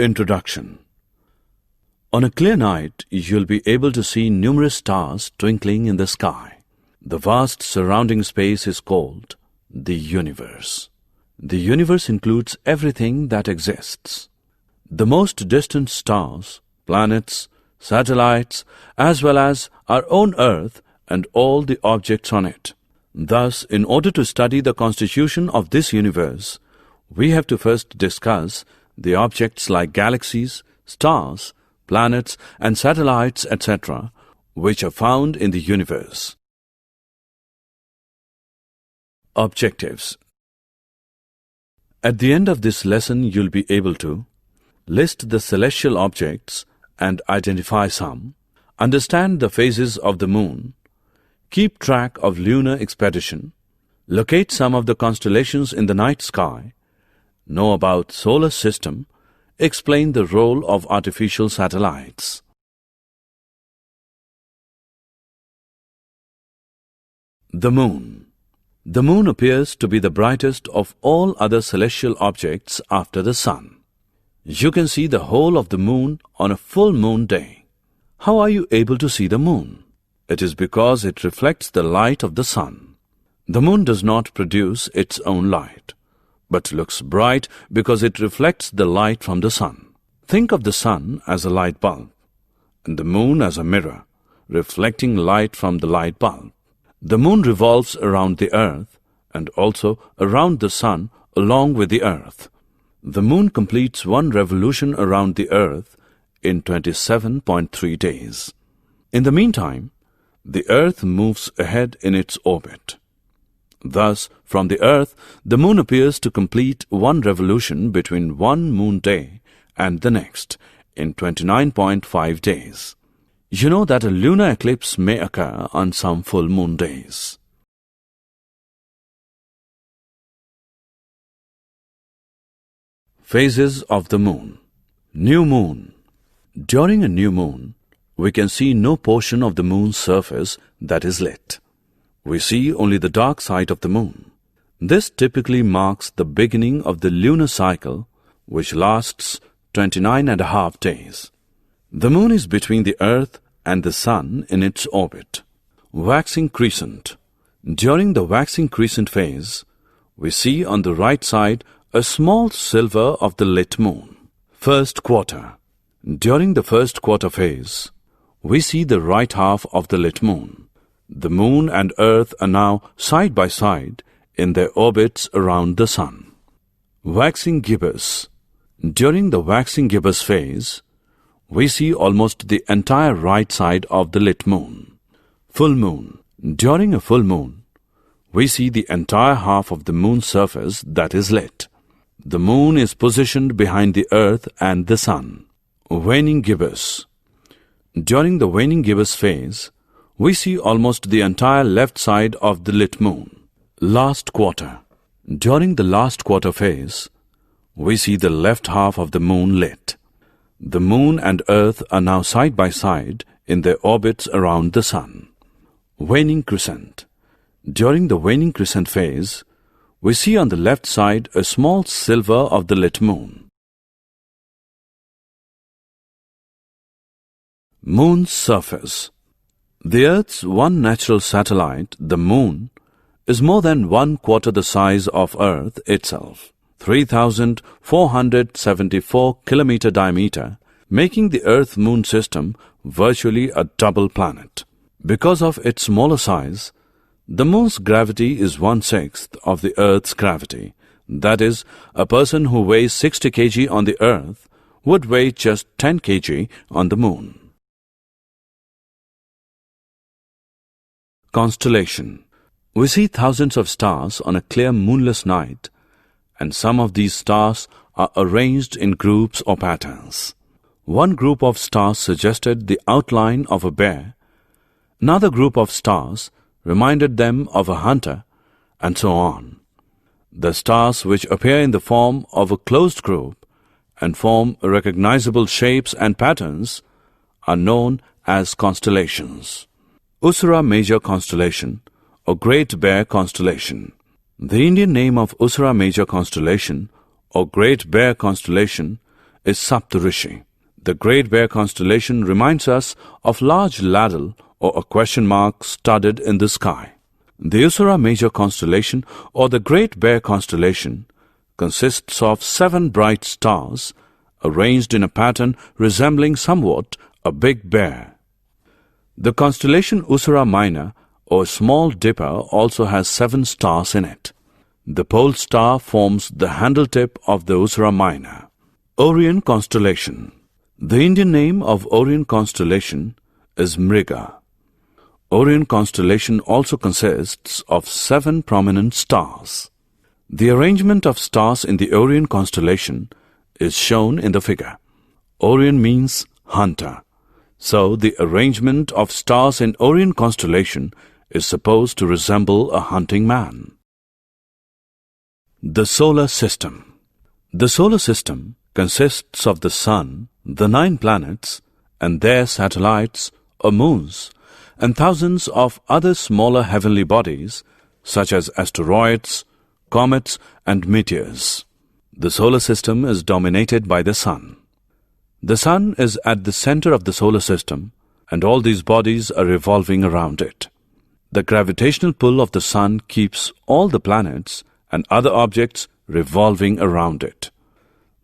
Introduction. On a clear night, you'll be able to see numerous stars twinkling in the sky. The vast surrounding space is called the universe. The universe includes everything that exists. The most distant stars, planets, satellites, as well as our own Earth and all the objects on it. Thus, in order to study the constitution of this universe, we have to first discuss the objects like galaxies, stars, planets and satellites, etc., which are found in the universe. Objectives. At the end of this lesson, you'll be able to list the celestial objects and identify some, understand the phases of the moon, keep track of lunar expedition, locate some of the constellations in the night sky, know about solar system, explain the role of artificial satellites. The moon. The moon appears to be the brightest of all other celestial objects after the sun. You can see the whole of the moon on a full moon day. How are you able to see the moon? It is because it reflects the light of the sun. The moon does not produce its own light, but looks bright because it reflects the light from the sun. Think of the sun as a light bulb, and the moon as a mirror, reflecting light from the light bulb. The moon revolves around the earth and also around the sun along with the earth. The moon completes one revolution around the earth in 27.3 days. In the meantime, the earth moves ahead in its orbit. Thus, from the earth, the moon appears to complete one revolution between one moon day and the next in 29.5 days. You know that a lunar eclipse may occur on some full moon days. Phases of the moon. New moon. During a new moon, we can see no portion of the moon's surface that is lit. We see only the dark side of the moon. This typically marks the beginning of the lunar cycle, which lasts 29.5 days. The moon is between the earth and the sun in its orbit. Waxing crescent. During the waxing crescent phase, we see on the right side a small sliver of the lit moon. First quarter. During the first quarter phase, we see the right half of the lit moon. The moon and earth are now side by side in their orbits around the sun. Waxing gibbous. During the waxing gibbous phase, we see almost the entire right side of the lit moon. Full moon. During a full moon, we see the entire half of the moon's surface that is lit. The moon is positioned behind the earth and the sun. Waning gibbous. During the waning gibbous phase, we see almost the entire left side of the lit moon. Last quarter. During the last quarter phase, we see the left half of the moon lit. The moon and earth are now side by side in their orbits around the sun. Waning crescent. During the waning crescent phase, we see on the left side a small sliver of the lit moon. Moon's surface. The Earth's one natural satellite, the Moon, is more than 1/4 the size of Earth itself, 3,474 kilometer diameter, making the Earth-Moon system virtually a double planet. Because of its smaller size, the Moon's gravity is 1/6 of the Earth's gravity. That is, a person who weighs 60 kg on the Earth would weigh just 10 kg on the Moon. Constellation. We see thousands of stars on a clear moonless night, and some of these stars are arranged in groups or patterns. One group of stars suggested the outline of a bear, another group of stars reminded them of a hunter, and so on. The stars which appear in the form of a closed group and form recognizable shapes and patterns are known as constellations. Usura Major Constellation or Great Bear Constellation. The Indian name of Usura Major Constellation or Great Bear Constellation is Saptarishi. The Great Bear constellation reminds us of large ladle or a question mark studded in the sky. The Usura Major constellation or the Great Bear constellation consists of 7 bright stars arranged in a pattern resembling somewhat a big bear. The constellation Usura Minor or Small Dipper also has 7 stars in it. The pole star forms the handle tip of the Usura Minor. Orion constellation. The Indian name of Orion constellation is Mriga. Orion constellation also consists of 7 prominent stars. The arrangement of stars in the Orion constellation is shown in the figure. Orion means hunter. So the arrangement of stars in Orion constellation is supposed to resemble a hunting man. The solar system. The solar system consists of the Sun, the 9 planets, and their satellites or moons, and thousands of other smaller heavenly bodies such as asteroids, comets, and meteors. The solar system is dominated by the Sun. The Sun is at the center of the solar system, and all these bodies are revolving around it. The gravitational pull of the Sun keeps all the planets and other objects revolving around it.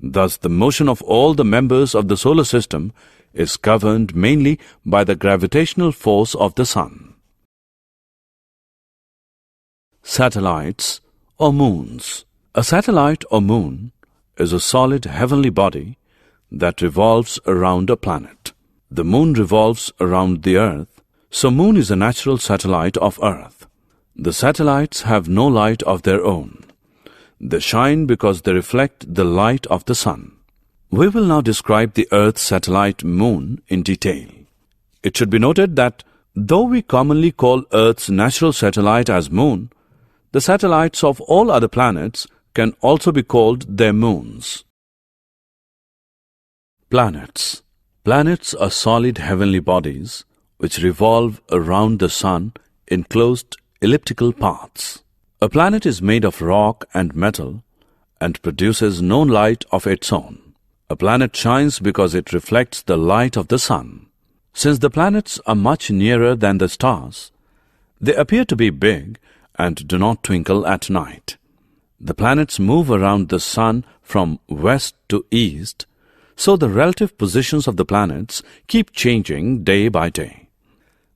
Thus, the motion of all the members of the solar system is governed mainly by the gravitational force of the Sun. Satellites or moons. A satellite or moon is a solid heavenly body that revolves around a planet. The moon revolves around the Earth, so moon is a natural satellite of Earth. The satellites have no light of their own. They shine because they reflect the light of the Sun. We will now describe the Earth satellite moon in detail. It should be noted that though we commonly call Earth's natural satellite as moon, the satellites of all other planets can also be called their moons. Planets. Planets are solid heavenly bodies which revolve around the Sun in closed elliptical paths. A planet is made of rock and metal and produces no light of its own. A planet shines because it reflects the light of the Sun. Since the planets are much nearer than the stars, they appear to be big and do not twinkle at night. The planets move around the Sun from west to east, so the relative positions of the planets keep changing day by day.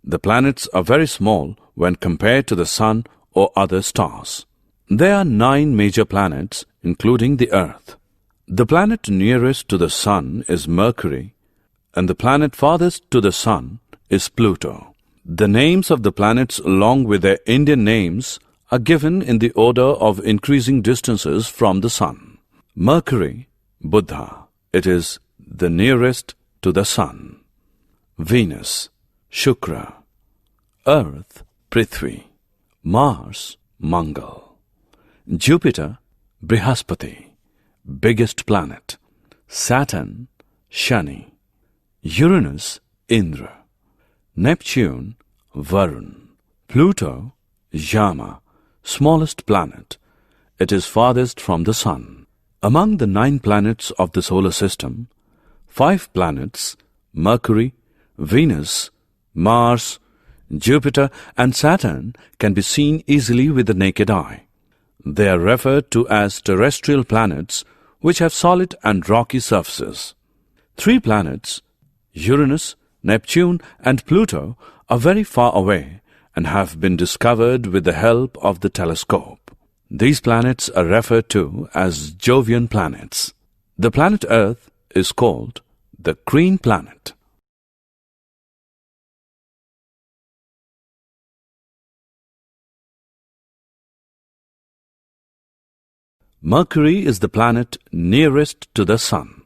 The planets are very small when compared to the Sun or other stars. There are 9 major planets, including the Earth. The planet nearest to the Sun is Mercury, and the planet farthest to the Sun is Pluto. The names of the planets along with their Indian names are given in the order of increasing distances from the Sun. Mercury, Buddha. It is the nearest to the Sun. Venus, Shukra. Earth, Prithvi. Mars, Mangal. Jupiter, Brihaspati, biggest planet. Saturn, Shani. Uranus, Indra. Neptune, Varun. Pluto, Yama, smallest planet. It is farthest from the Sun. Among the 9 planets of the solar system, 5 planets, Mercury, Venus, Mars, Jupiter and Saturn can be seen easily with the naked eye. They are referred to as terrestrial planets which have solid and rocky surfaces. 3 planets, Uranus, Neptune and Pluto, are very far away and have been discovered with the help of the telescope. These planets are referred to as Jovian planets. The planet Earth is called the green planet. Mercury is the planet nearest to the Sun.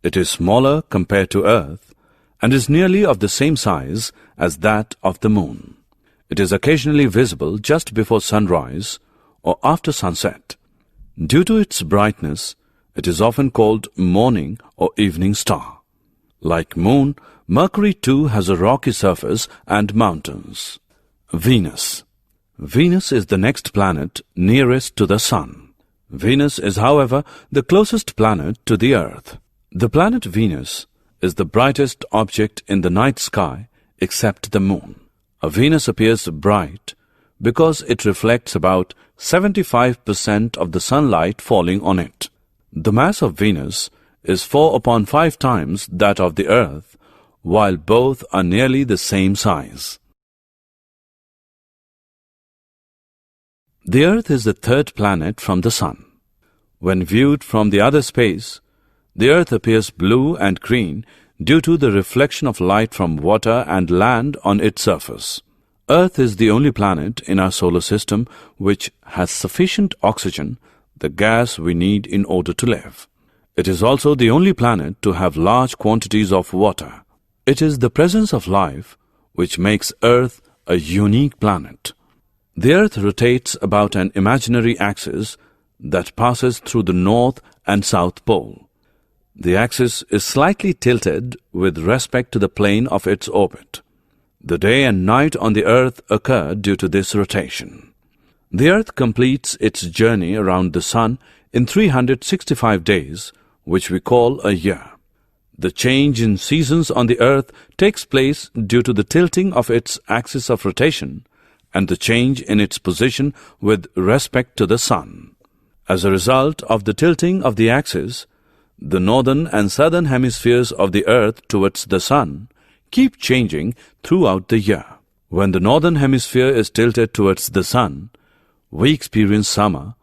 It is smaller compared to Earth and is nearly of the same size as that of the Moon. It is occasionally visible just before sunrise or after sunset. Due to its brightness, it is often called morning or evening star. Like Moon, Mercury too has a rocky surface and mountains. Venus. Venus is the next planet nearest to the Sun. Venus is, however, the closest planet to the Earth. The planet Venus is the brightest object in the night sky except the moon. Venus appears bright because it reflects about 75% of the sunlight falling on it. The mass of Venus is 4 upon 5 times that of the Earth, while both are nearly the same size. The Earth is the third planet from the Sun. When viewed from the other space, the Earth appears blue and green due to the reflection of light from water and land on its surface. Earth is the only planet in our solar system which has sufficient oxygen, the gas we need in order to live. It is also the only planet to have large quantities of water. It is the presence of life which makes Earth a unique planet. The Earth rotates about an imaginary axis that passes through the North and South Pole. The axis is slightly tilted with respect to the plane of its orbit. The day and night on the Earth occur due to this rotation. The Earth completes its journey around the Sun in 365 days, which we call a year. The change in seasons on the Earth takes place due to the tilting of its axis of rotation and the change in its position with respect to the Sun. As a result of the tilting of the axis, the northern and southern hemispheres of the Earth towards the Sun keep changing throughout the year. When the northern hemisphere is tilted towards the Sun, we experience summer,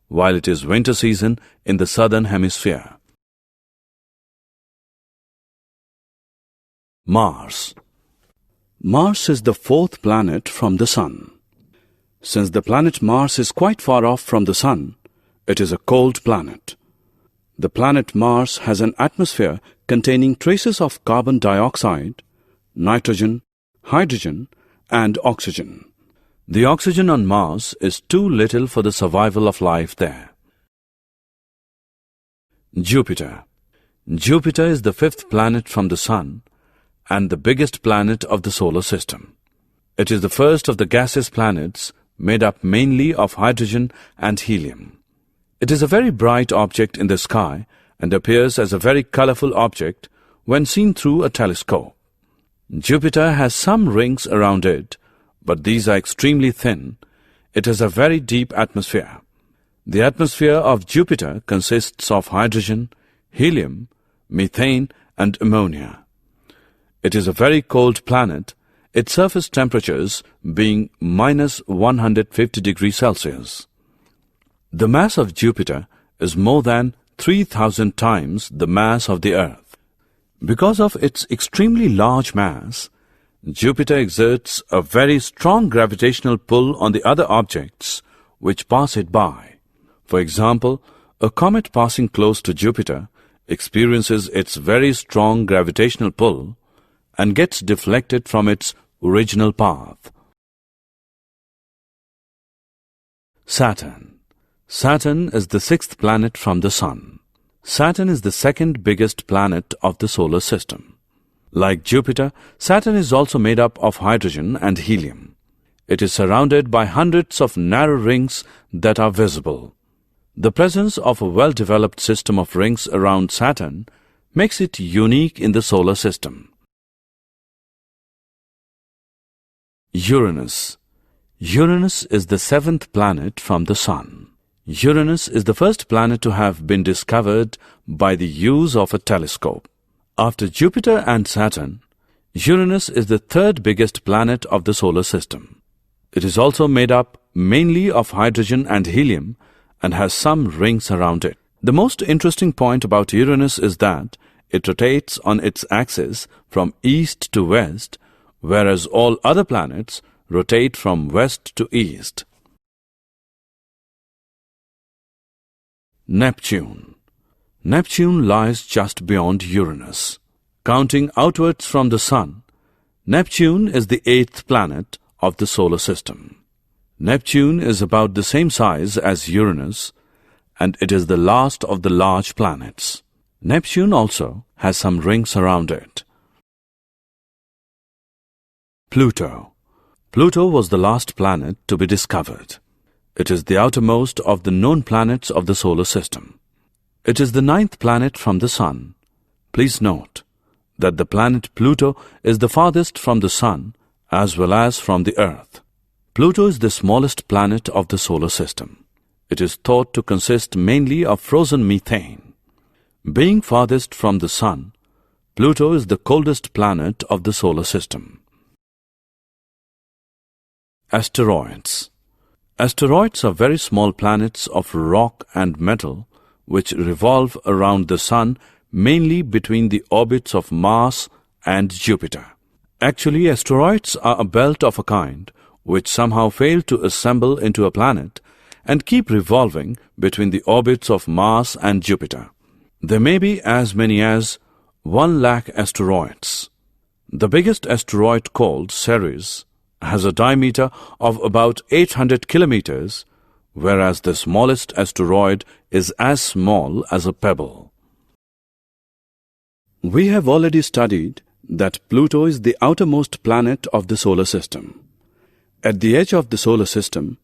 while it is winter season in the southern hemisphere. Mars. Mars is the fourth planet from the Sun. Since the planet Mars is quite far off from the Sun, it is a cold planet. The planet Mars has an atmosphere containing traces of carbon dioxide, nitrogen, hydrogen, and oxygen. The oxygen on Mars is too little for the survival of life there. Jupiter. Jupiter is the fifth planet from the Sun and the biggest planet of the solar system. It is the first of the gaseous planets made up mainly of hydrogen and helium. It is a very bright object in the sky and appears as a very colorful object when seen through a telescope. Jupiter has some rings around it, but these are extremely thin. It has a very deep atmosphere. The atmosphere of Jupiter consists of hydrogen, helium, methane, and ammonia. It is a very cold planet, its surface temperatures being minus 150 degrees Celsius. The mass of Jupiter is more than 3,000 times the mass of the Earth. Because of its extremely large mass, Jupiter exerts a very strong gravitational pull on the other objects which pass it by. For example, a comet passing close to Jupiter experiences its very strong gravitational pull and gets deflected from its original path. Saturn. Saturn is the sixth planet from the Sun. Saturn is the second biggest planet of the solar system. Like Jupiter, Saturn is also made up of hydrogen and helium. It is surrounded by hundreds of narrow rings that are visible. The presence of a well-developed system of rings around Saturn makes it unique in the solar system. Uranus. Uranus is the seventh planet from the Sun. Uranus is the first planet to have been discovered by the use of a telescope. After Jupiter and Saturn, Uranus is the third biggest planet of the solar system. It is also made up mainly of hydrogen and helium and has some rings around it. The most interesting point about Uranus is that it rotates on its axis from east to west, whereas all other planets rotate from west to east. Neptune. Neptune lies just beyond Uranus. Counting outwards from the Sun, Neptune is the eighth planet of the solar system. Neptune is about the same size as Uranus, and it is the last of the large planets. Neptune also has some rings around it. Pluto. Pluto was the last planet to be discovered. It is the outermost of the known planets of the solar system. It is the ninth planet from the Sun Please note that the planet Pluto is the farthest from the Sun as well as from the Earth. Pluto is the smallest planet of the solar system. It is thought to consist mainly of frozen methane. Being farthest from the Sun, Pluto is the coldest planet of the solar system. Asteroids. Asteroids are very small planets of rock and metal which revolve around the Sun mainly between the orbits of Mars and Jupiter. Actually, asteroids are a belt of a kind which somehow fail to assemble into a planet and keep revolving between the orbits of Mars and Jupiter. There may be as many as 1,00,000 asteroids. The biggest asteroid, called Ceres, has a diameter of about 800 kilometers, whereas the smallest asteroid is as small as a pebble. We have already studied that Pluto is the outermost planet of the solar system. At the edge of the solar system,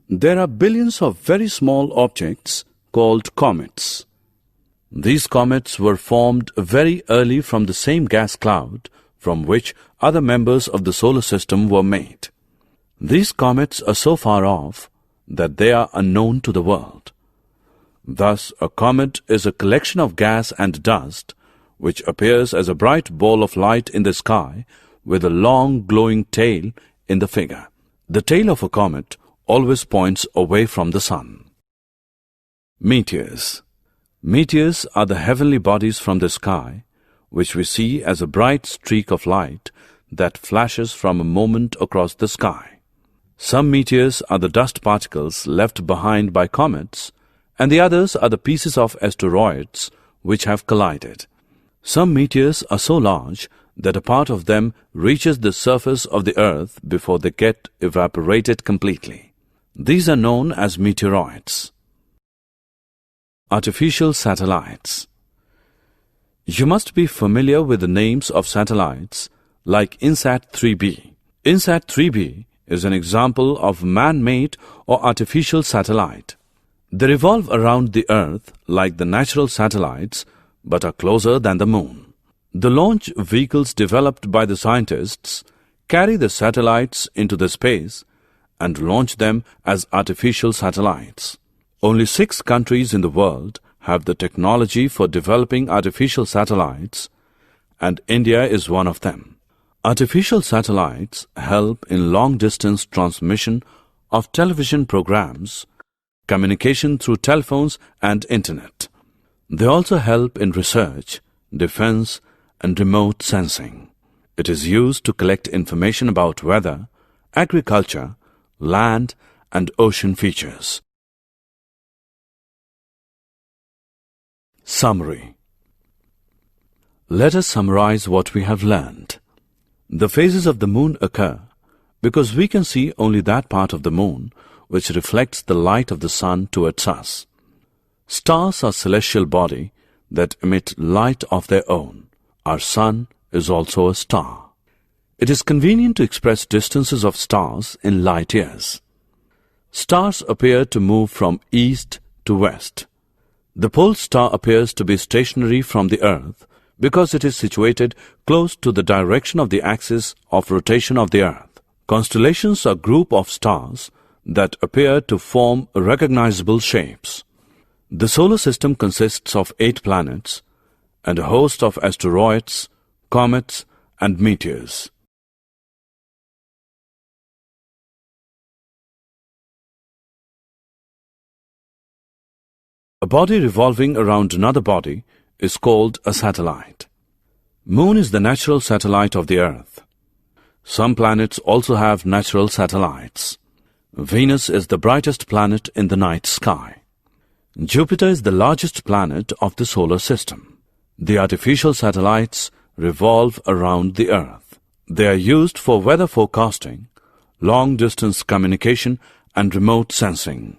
there are billions of very small objects called comets. These comets were formed very early from the same gas cloud from which other members of the solar system were made. These comets are so far off that they are unknown to the world. Thus, a comet is a collection of gas and dust which appears as a bright ball of light in the sky with a long glowing tail in the figure. The tail of a comet always points away from the Sun. Meteors. Meteors are the heavenly bodies from the sky which we see as a bright streak of light that flashes from a moment across the sky. Some meteors are the dust particles left behind by comets, and the others are the pieces of asteroids which have collided. Some meteors are so large that a part of them reaches the surface of the Earth before they get evaporated completely. These are known as meteoroids. Artificial satellites. You must be familiar with the names of satellites like INSAT-3B. INSAT-3B is an example of man-made or artificial satellite. They revolve around the Earth like the natural satellites but are closer than the Moon. The launch vehicles developed by the scientists carry the satellites into the space and launch them as artificial satellites. Only 6 countries in the world have the technology for developing artificial satellites, and India is one of them. Artificial satellites help in long-distance transmission of television programs, communication through telephones and internet. They also help in research, defense, and remote sensing. It is used to collect information about weather, agriculture, land, and ocean features. Summary. Let us summarize what we have learned. The phases of the moon occur because we can see only that part of the moon which reflects the light of the sun towards us. Stars are celestial bodies that emit light of their own. Our sun is also a star. It is convenient to express distances of stars in light years. Stars appear to move from east to west. The pole star appears to be stationary from the Earth because it is situated close to the direction of the axis of rotation of the Earth. Constellations are a group of stars that appear to form recognizable shapes. The solar system consists of 8 planets and a host of asteroids, comets, and meteors. A body revolving around another body is called a satellite. Moon is the natural satellite of the Earth. Some planets also have natural satellites. Venus is the brightest planet in the night sky. Jupiter is the largest planet of the solar system. The artificial satellites revolve around the Earth. They are used for weather forecasting, long-distance communication, and remote sensing.